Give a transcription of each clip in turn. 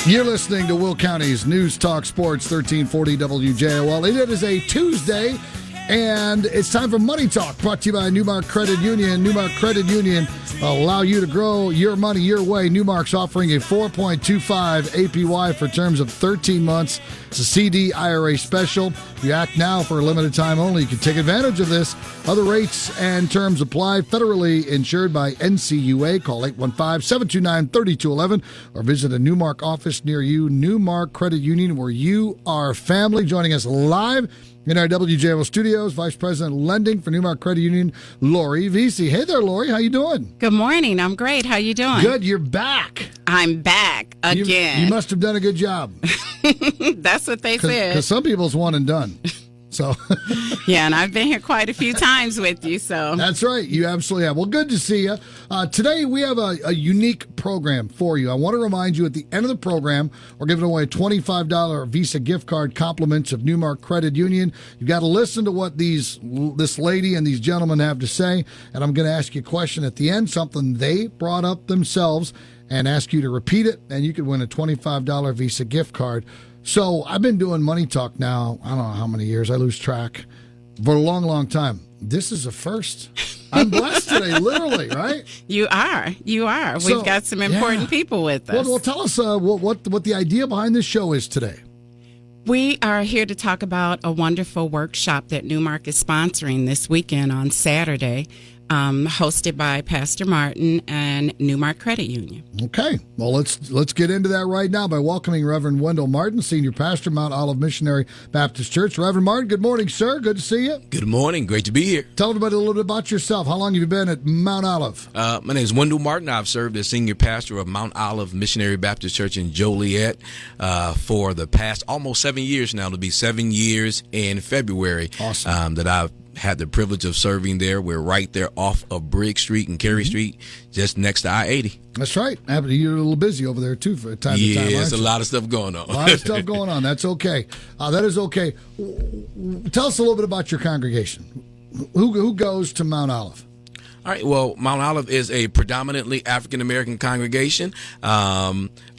You're listening to Will County's News Talk Sports 1340 WJOL. It is a Tuesday, and it's time for Money Talk, brought to you by NuMark Credit Union. NuMark Credit Union will allow you to grow your money your way. NuMark's offering a 4.25 APY for terms of 13 months. It's a CD IRA special. If you act now for a limited time only, you can take advantage of this. Other rates and terms apply. Federally insured by NCUA. Call 815-729-3211 or visit a NuMark office near you. NuMark Credit Union, where you are family. Joining us live in our WJOL studios, Vice President Lending for NuMark Credit Union, Laurie Veasy. Hey there, Laurie. How you doing? Good morning. I'm great. How you doing? Good. You're back. I'm back again. You must have done a good job. That's what they said. Because some people's one and done. So yeah, and I've been here quite a few times with you. So that's right. You absolutely have. Well, good to see you. Today we have a unique program for you. I want to remind you at the end of the program, we're giving away a $25 Visa gift card compliments of NuMark Credit Union. You've got to listen to what this lady and these gentlemen have to say, and I'm going to ask you a question at the end, something they brought up themselves, and ask you to repeat it, and you could win a $25 Visa gift card. So I've been doing Money Talk now, I don't know how many years, I lose track, for a long, long time. This is a first. I'm blessed today, literally, right? You are. We've got some important people with us. Well, tell us what the idea behind this show is today. We are here to talk about a wonderful workshop that NuMark is sponsoring this weekend on Saturday, hosted by Pastor Martin and NuMark Credit Union. Okay. Well, let's get into that right now by welcoming Reverend Wendell Martin, Senior Pastor, Mount Olive Missionary Baptist Church. Reverend Martin, good morning, sir. Good to see you. Good morning. Great to be here. Tell everybody a little bit about yourself. How long have you been at Mount Olive? My name is Wendell Martin. I've served as Senior Pastor of Mount Olive Missionary Baptist Church in Joliet for the past almost 7 years now. It'll be 7 years in February. Awesome. That I've had the privilege of serving there. We're right there off of Briggs Street and Cary Street, just next to I-80. That's right. You're a little busy over there, too, from time to time. Yeah, there's a lot of stuff going on. A lot of stuff going on. That's okay. That is okay. Tell us a little bit about your congregation. Who goes to Mount Olive? All right. Well, Mount Olive is a predominantly African-American congregation.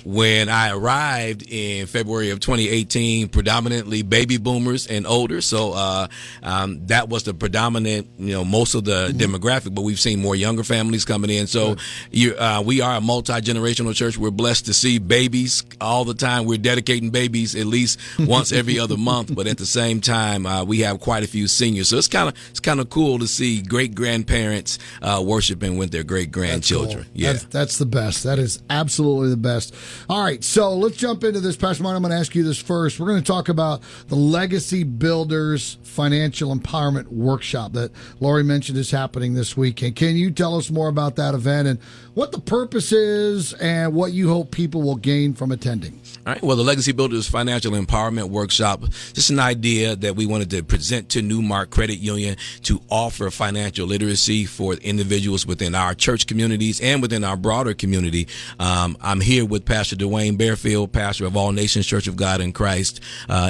When I arrived in February of 2018, predominantly baby boomers and older. So that was the predominant, most of the demographic, but we've seen more younger families coming in. So we are a multi-generational church. We're blessed to see babies all the time. We're dedicating babies at least once every other month, but at the same time, we have quite a few seniors. So it's kind of cool to see great-grandparents worshiping with their great-grandchildren. That's cool. Yeah. That's the best. That is absolutely the best. All right, so let's jump into this. Pastor Martin, I'm going to ask you this first. We're going to talk about the Legacy Builders Financial Empowerment Workshop that Laurie mentioned is happening this weekend. Can you tell us more about that event and what the purpose is and what you hope people will gain from attending? All right, well, the Legacy Builders Financial Empowerment Workshop, just an idea that we wanted to present to NuMark Credit Union to offer financial literacy for individuals within our church communities and within our broader community. I'm here with Pastor Dwayne Bearfield, pastor of All Nations Church of God in Christ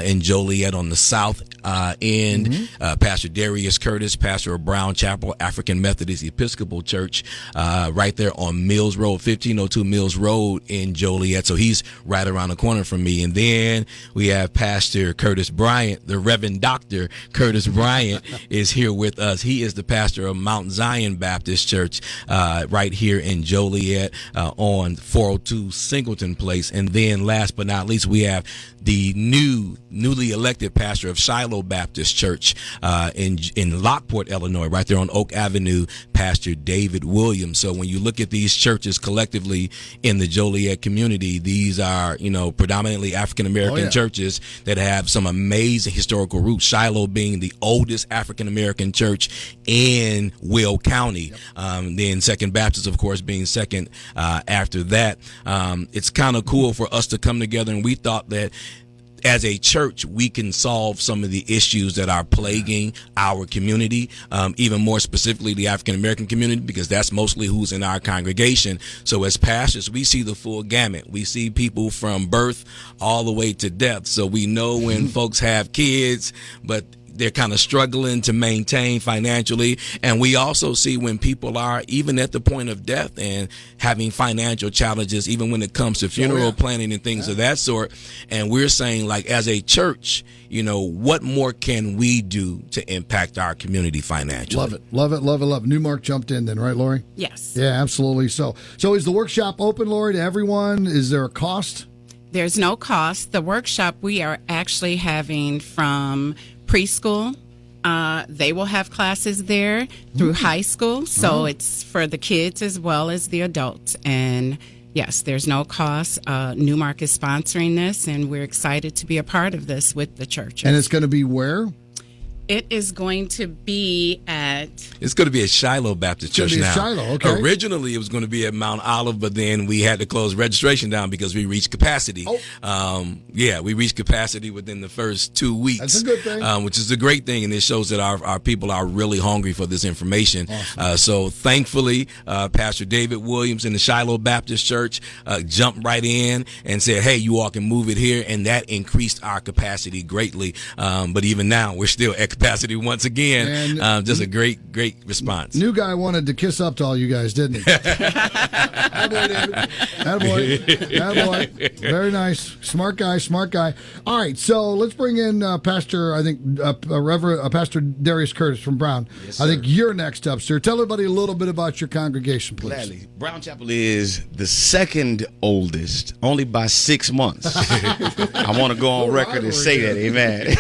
in Joliet on the south end. Pastor Darius Curtis, pastor of Brown Chapel African Methodist Episcopal Church, right there on Mills Road, 1502 Mills Road in Joliet. So he's right around the corner from me. And then we have Pastor Curtis Bryant, the Reverend Dr. Curtis Bryant is here with us. He is the pastor of Mount Zion Baptist Church right here in Joliet on 402 Singleton Place. And then last but not least, we have the newly elected pastor of Shiloh Baptist Church in Lockport, Illinois, right there on Oak Avenue, Pastor David Williams. So when you look at these churches collectively in the Joliet community, these are, predominantly African-American churches that have some amazing historical roots. Shiloh being the oldest African-American church in Will County. Then Second Baptist, of course, being second after that. It's kind of cool for us to come together, and we thought that as a church, we can solve some of the issues that are plaguing our community, even more specifically the African-American community, because that's mostly who's in our congregation. So as pastors, we see the full gamut. We see people from birth all the way to death. So we know when folks have kids, but they're kind of struggling to maintain financially. And we also see when people are even at the point of death and having financial challenges, even when it comes to funeral planning and things of that sort. And we're saying, like, as a church, you know, what more can we do to impact our community financially? Love it. Love it. Love it. Love it. NuMark jumped in then, right, Laurie? Yes. Yeah, absolutely. So is the workshop open, Laurie, to everyone? Is there a cost? There's no cost. The workshop we are actually having from preschool. They will have classes there through high school. So it's for the kids as well as the adults. And yes, there's no cost. NuMark is sponsoring this, and we're excited to be a part of this with the churches. And it's going to be where? It is going to be at... It's going to be at Shiloh Baptist Church now. Shiloh, okay. Originally, it was going to be at Mount Olive, but then we had to close registration down because we reached capacity. We reached capacity within the first 2 weeks. That's a good thing. Which is a great thing, and it shows that our people are really hungry for this information. Awesome. So thankfully, Pastor David Williams in the Shiloh Baptist Church jumped right in and said, hey, you all can move it here, and that increased our capacity greatly. But even now, we're still at capacity once again. Just a great response. New guy wanted to kiss up to all you guys, didn't he? Attaboy, David. Attaboy. Very nice. Smart guy. All right, so let's bring in Pastor, I think, Reverend Pastor Darius Curtis from Brown. Yes, sir. I think you're next up, sir. Tell everybody a little bit about your congregation, please. Gladly. Brown Chapel is the second oldest, only by 6 months. I want to go on record and say that, amen.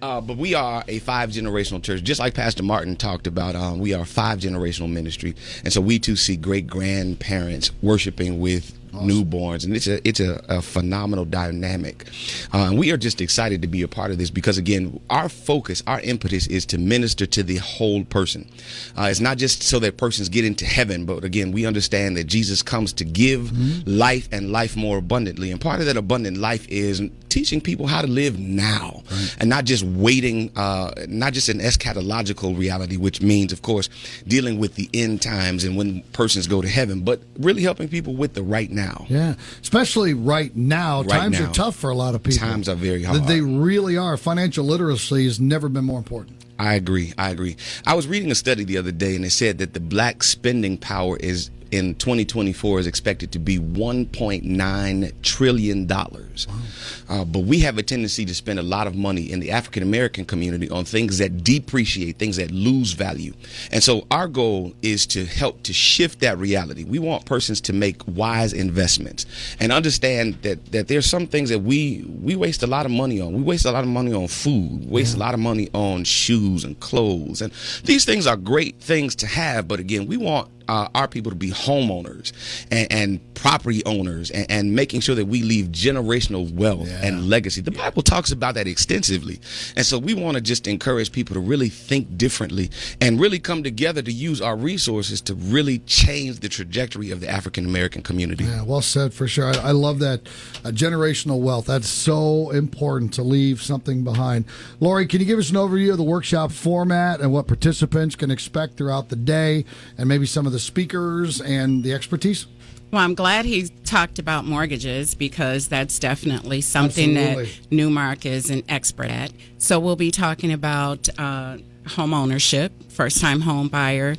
But we are a 5-generational church, just like Pastor Martin talked about. We are a 5-generational ministry, and so we too see great grandparents worshiping with newborns, and it's a phenomenal dynamic. And we are just excited to be a part of this because, again, our focus, our impetus is to minister to the whole person. It's not just so that persons get into heaven, but again, we understand that Jesus comes to give life and life more abundantly. And part of that abundant life is teaching people how to live now, and not just waiting, not just an eschatological reality, which means, of course, dealing with the end times and when persons go to heaven, but really helping people with the right now. Yeah, especially right now. Times are tough for a lot of people. Times are very hard. They really are. Financial literacy has never been more important. I agree. I was reading a study the other day, and it said that the black spending power is in 2024 is expected to be $1.9 trillion. Wow. But we have a tendency to spend a lot of money in the African American community on things that depreciate, things that lose value. And so our goal is to help to shift that reality. We want persons to make wise investments and understand that there's some things that we waste a lot of money on. We waste a lot of money on food, waste a lot of money on shoes and clothes. And these things are great things to have, but again, we want our people to be homeowners and property owners and making sure that we leave generational wealth and legacy. The Bible talks about that extensively. And so we want to just encourage people to really think differently and really come together to use our resources to really change the trajectory of the African American community. Yeah, well said, for sure. I love that generational wealth. That's so important, to leave something behind. Laurie, can you give us an overview of the workshop format and what participants can expect throughout the day, and maybe some of the speakers and the expertise? Well, I'm glad he talked about mortgages because that's definitely something that NuMark is an expert at. So we'll be talking about home ownership, first-time home buyer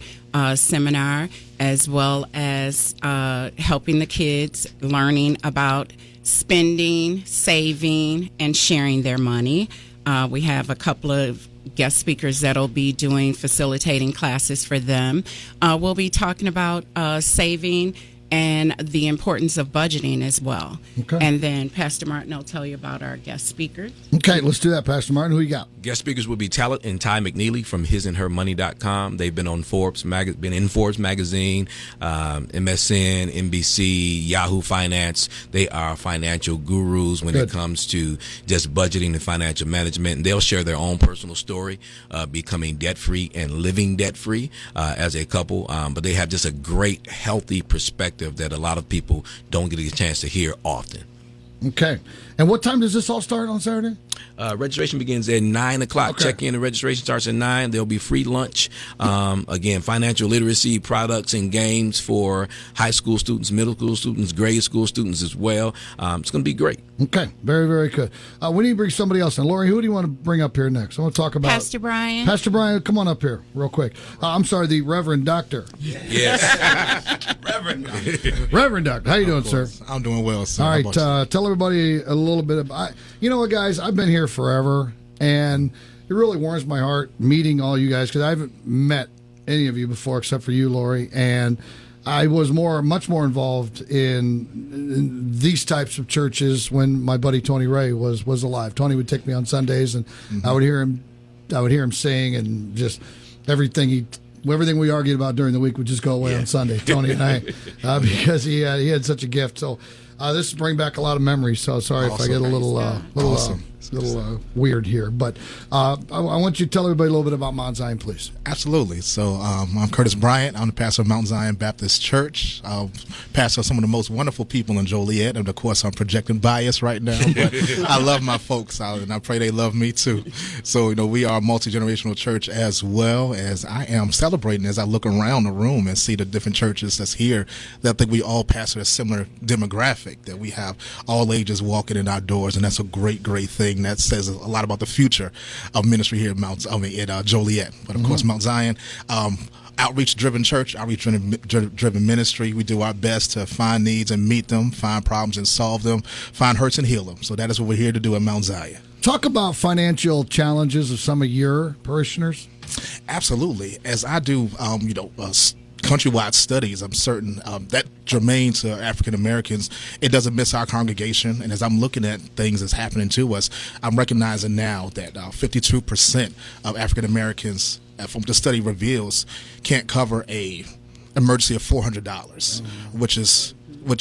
seminar, as well as helping the kids learning about spending, saving, and sharing their money. We have a couple of guest speakers that'll be facilitating classes for them. We'll be talking about saving and the importance of budgeting as well. Okay. And then Pastor Martin will tell you about our guest speakers. Okay, let's do that, Pastor Martin. Who you got? Guest speakers will be Talent and Ty McNeely from hisandhermoney.com. They've been on Forbes magazine, MSN, NBC, Yahoo Finance. They are financial gurus when it comes to just budgeting and financial management. And they'll share their own personal story, becoming debt-free and living debt-free as a couple. But they have just a great, healthy perspective that a lot of people don't get a chance to hear often. Okay. And what time does this all start on Saturday? Registration begins at 9 o'clock. Okay. Check in. The registration starts at 9. There'll be free lunch. Again, financial literacy products and games for high school students, middle school students, grade school students as well. It's going to be great. Okay, very, very good. We need to bring somebody else in. Laurie, who do you want to bring up here next? I want to talk about Pastor Brian. Pastor Brian, come on up here real quick. I'm sorry, the Reverend Doctor. Yes. Reverend Doctor, how you doing, sir? I'm doing well, sir. All How right, about you? tell everybody a little bit about. You know what, guys? I've been here forever, and it really warms my heart meeting all you guys because I haven't met any of you before except for you, Laurie, and I was much more involved in these types of churches when my buddy Tony Ray was alive. Tony would take me on Sundays, and I would hear him sing, and just everything we argued about during the week would just go away on Sunday. Tony and I, because he had such a gift. So this bring back a lot of memories. So sorry if I get a little weird here, but I want you to tell everybody a little bit about Mount Zion, please. Absolutely. So I'm Curtis Bryant. I'm the pastor of Mount Zion Baptist Church. Pastor of some of the most wonderful people in Joliet, and of course I'm projecting bias right now, but I love my folks, and I pray they love me too. So we are a multi-generational church as well, as I am celebrating as I look around the room and see the different churches that's here. That I think we all pastor a similar demographic, that we have all ages walking in our doors, and that's a great thing. That says a lot about the future of ministry here at Joliet. But of course, Mount Zion, outreach-driven church, outreach-driven ministry. We do our best to find needs and meet them, find problems and solve them, find hurts and heal them. So that is what we're here to do at Mount Zion. Talk about financial challenges of some of your parishioners. Absolutely. As I do, countrywide studies, I'm certain that germane to African Americans, it doesn't miss our congregation. And as I'm looking at things that's happening to us, I'm recognizing now that 52% of African Americans, from the study reveals, can't cover a emergency of $400, which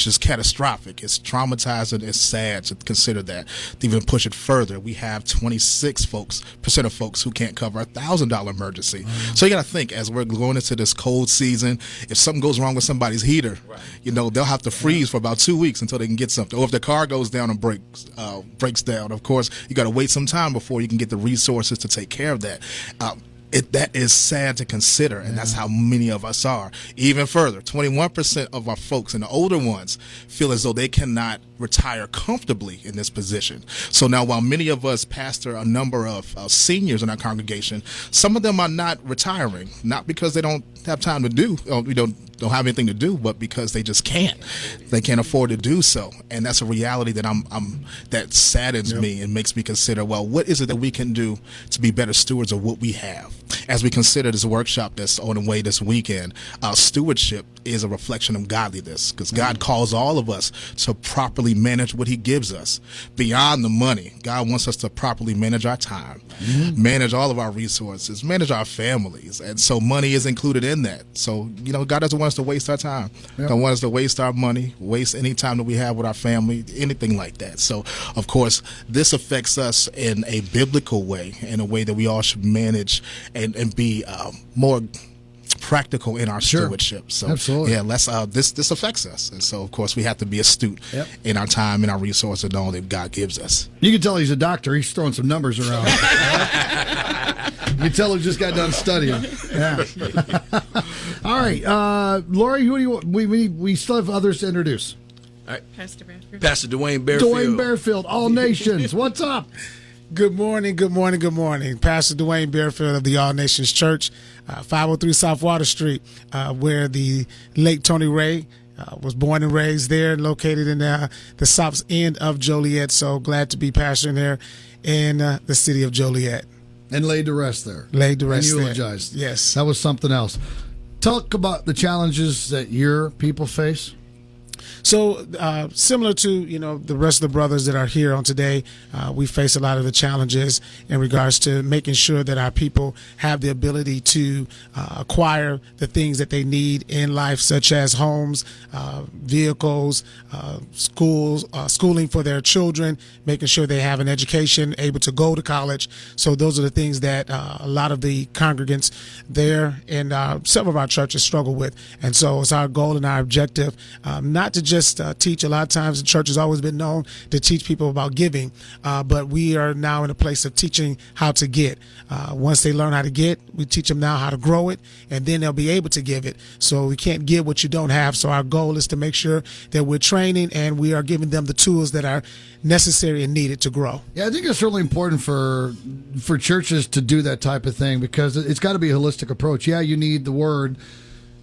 is catastrophic. It's traumatizing. It's sad to consider that. To even push it further, we have 26% of folks who can't cover a $1,000 emergency. So you got to think, as we're going into this cold season, if something goes wrong with somebody's heater, they'll have to freeze for about 2 weeks until they can get something. Or if their car goes down and breaks down, of course, you got to wait some time before you can get the resources to take care of that. That is sad to consider, and that's how many of us are. Even further, 21% of our folks and the older ones feel as though they cannot retire comfortably in this position. So now, while many of us pastor a number of seniors in our congregation, some of them are not retiring, not because they don't have time to do, we don't have anything to do, but because they just can't. They can't afford to do so, and that's a reality that that saddens me and makes me consider, well, what is it that we can do to be better stewards of what we have? As we consider this workshop that's on the way this weekend, stewardship is a reflection of godliness, because God calls all of us to properly manage what he gives us. Beyond the money, God wants us to properly manage our time, manage all of our resources, manage our families, and so money is included in that. So, God doesn't want us to waste our time. Don't want us to waste our money, waste any time that we have with our family, anything like that. So, of course, this affects us in a biblical way, in a way that we all should manage and be more practical in our stewardship. So, absolutely. This affects us, and so of course we have to be astute in our time and our resources and all that God gives us. You can tell he's a doctor. He's throwing some numbers around. You can tell he just got done studying. Yeah. All right, Laurie, who do you want? We still have others to introduce. All right, Pastor Bradford. Pastor Dwayne Bearfield. Dwayne Bearfield, All Nations. What's up? Good morning. Pastor Dwayne Bearfield of the All Nations Church, 503 South Water Street, where the late Tony Ray was born and raised there, located in the south end of Joliet. So glad to be pastoring there in the city of Joliet. And laid to rest there. Laid to rest and there. eulogized. Yes. That was something else. Talk about the challenges that your people face. So similar to, the rest of the brothers that are here on today, we face a lot of the challenges in regards to making sure that our people have the ability to acquire the things that they need in life, such as homes, vehicles, schooling for their children, making sure they have an education, able to go to college. So those are the things that a lot of the congregants there in several of our churches struggle with. And so it's our goal and our objective not not to just teach. A lot of times the church has always been known to teach people about giving, but we are now in a place of teaching how to get. Once they learn how to get, we teach them now how to grow it, and then they'll be able to give it. So we can't give what you don't have. So our goal is to make sure that we're training and we are giving them the tools that are necessary and needed to grow. Yeah, I think it's really important for churches to do that type of thing, because it's got to be a holistic approach. Yeah, you need the word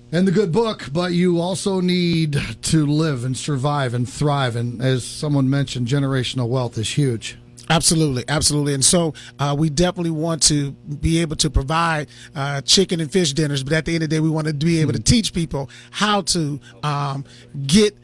and the good book, but you also need to live and survive and thrive. And as someone mentioned, generational wealth is huge. Absolutely, absolutely. And so we definitely want to be able to provide chicken and fish dinners, but at the end of the day, we want to be able to teach people how to get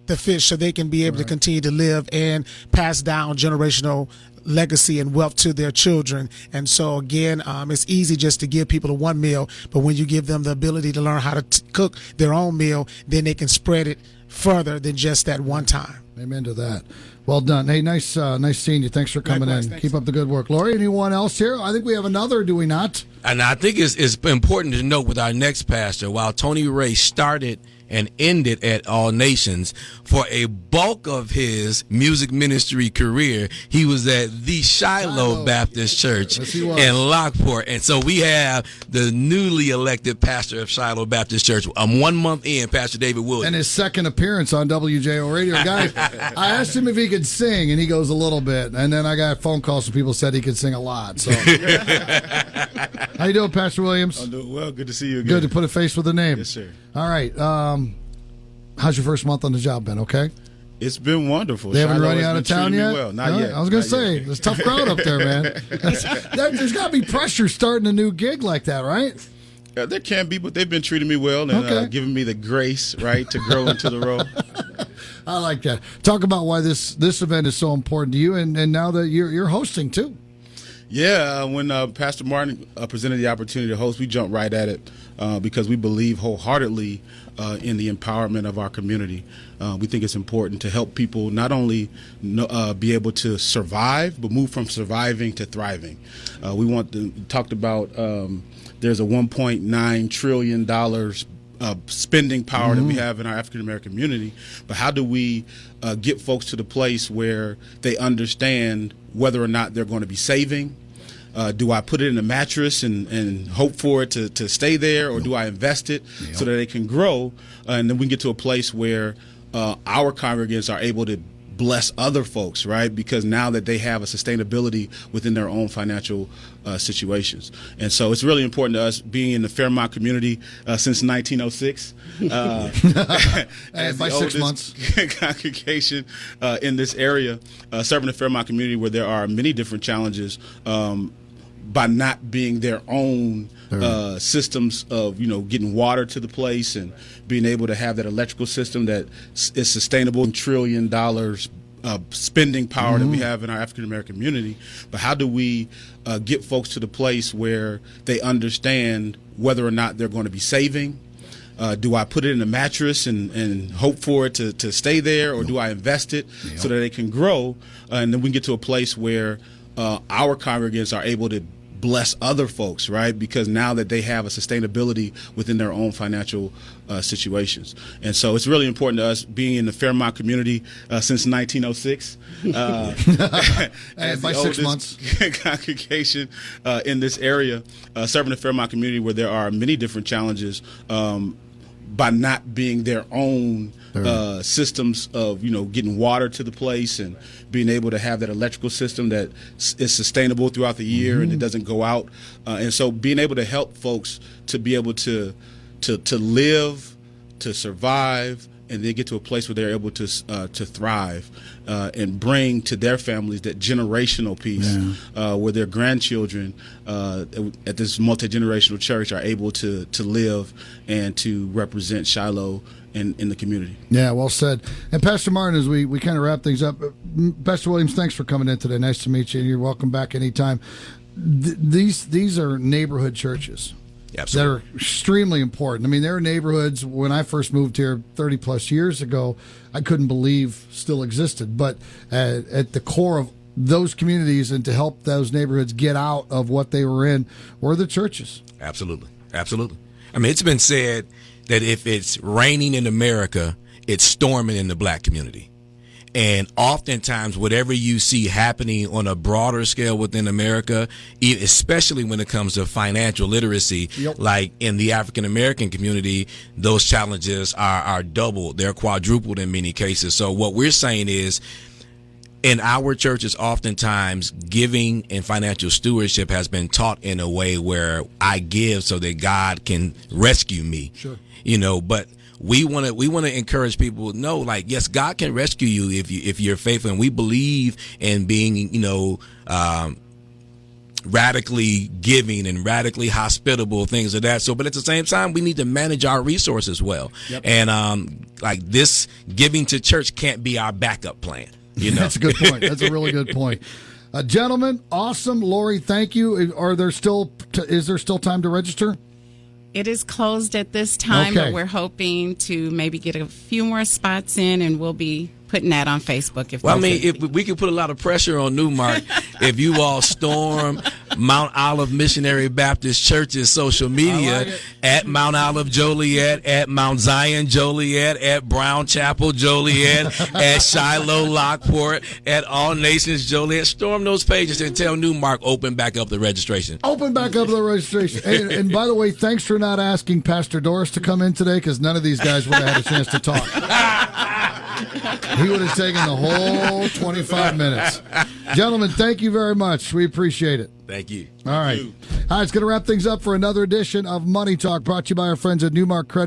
the fish so they can be able to continue to live and pass down generational legacy and wealth to their children. And so again, it's easy just to give people the one meal, but when you give them the ability to learn how to cook their own meal, then they can spread it further than just that one time. Amen to that. Well done. Hey, nice seeing you. Thanks for coming in. Thanks. Keep up the good work. Laurie, anyone else here? I think we have another, do we not? And I think it's important to note with our next pastor, while Tony Ray started and ended at All Nations, for a bulk of his music ministry career, he was at the Shiloh Baptist Church in Lockport. And so we have the newly elected pastor of Shiloh Baptist Church. 1 month in, Pastor David Williams. And his second appearance on WJO Radio. Guys, I asked him if he could sing, and he goes a little bit. And then I got phone calls from people said he could sing a lot. So, how you doing, Pastor Williams? I'm doing well. Good to see you again. Good to put a face with a name. Yes, sir. All right. How's your first month on the job been? Okay. It's been wonderful. They haven't Shiloh run you has out been of town treating me yet? well. Not No? yet. I was going to Not say, yet. there's a tough crowd up there, man. There's got to be pressure starting a new gig like that, right? There can be, but they've been treating me well and giving me the grace, right, to grow into the role. I like that. Talk about why this event is so important to you, and now that you're hosting too. Yeah, when Pastor Martin presented the opportunity to host, we jumped right at it because we believe wholeheartedly in the empowerment of our community. We think it's important to help people not only be able to survive, but move from surviving to thriving. We talked about there's a $1.9 trillion spending power that we have in our African American community, but how do we get folks to the place where they understand whether or not they're going to be saving? Do I put it in a mattress and hope for it to stay there, or do I invest it so that it can grow? And then we can get to a place where our congregants are able to bless other folks, right? Because now that they have a sustainability within their own financial situations. And so it's really important to us being in the Fairmont community since 1906. As by 6 months. Congregation in this area, serving the Fairmont community where there are many different challenges by not being their own systems of, getting water to the place and being able to have that electrical system that is sustainable. $1 trillion spending power that we have in our African American community. But how do we get folks to the place where they understand whether or not they're going to be saving? Do I put it in a mattress and hope for it to stay there, or do I invest it so that it can grow? And then we can get to a place where our congregants are able to bless other folks, right? Because now that they have a sustainability within their own financial situations. And so it's really important to us being in the Fairmont community since 1906. As by 6 months. Congregation in this area, serving the Fairmont community where there are many different challenges by not being their own systems of, getting water to the place and being able to have that electrical system that is sustainable throughout the year and it doesn't go out. And so being able to help folks to be able to live, to survive, and then get to a place where they're able to thrive and bring to their families that generational piece where their grandchildren at this multi-generational church are able to live and to represent Shiloh in the community. Yeah, well said. And Pastor Martin, as we kind of wrap things up, Pastor Williams, thanks for coming in today. Nice to meet you. You're welcome back anytime. These are neighborhood churches. Absolutely. That are extremely important. I mean, there are neighborhoods, when I first moved here 30 plus years ago, I couldn't believe still existed. But at the core of those communities and to help those neighborhoods get out of what they were in were the churches. Absolutely. Absolutely. I mean, it's been said that if it's raining in America, it's storming in the black community. And oftentimes, whatever you see happening on a broader scale within America, especially when it comes to financial literacy, like in the African American community, those challenges are doubled. They're quadrupled in many cases. So what we're saying is, in our churches, oftentimes giving and financial stewardship has been taught in a way where I give so that God can rescue me. Sure. But we want to encourage people to know, like, yes, God can rescue you if you're faithful, and we believe in being, radically giving and radically hospitable, things of that. So, but at the same time, we need to manage our resources well. Yep. And like this, giving to church can't be our backup plan. That's a good point. That's a really good point. Gentlemen, awesome. Laurie, thank you. Is there still time to register? It is closed at this time, but we're hoping to maybe get a few more spots in, and we'll be putting that on Facebook. If we could put a lot of pressure on NuMark if you all storm Mount Olive Missionary Baptist Church's social media at Mount Olive Joliet, at Mount Zion Joliet, at Brown Chapel Joliet, at Shiloh Lockport, at All Nations Joliet. Storm those pages and tell NuMark open back up the registration. Open back up the registration. And by the way, thanks for not asking Pastor Doris to come in today, because none of these guys would have had a chance to talk. He would have taken the whole 25 minutes. Gentlemen, thank you very much. We appreciate it. Thank you. All right. All right, it's going to wrap things up for another edition of Money Talk, brought to you by our friends at NuMark Credit.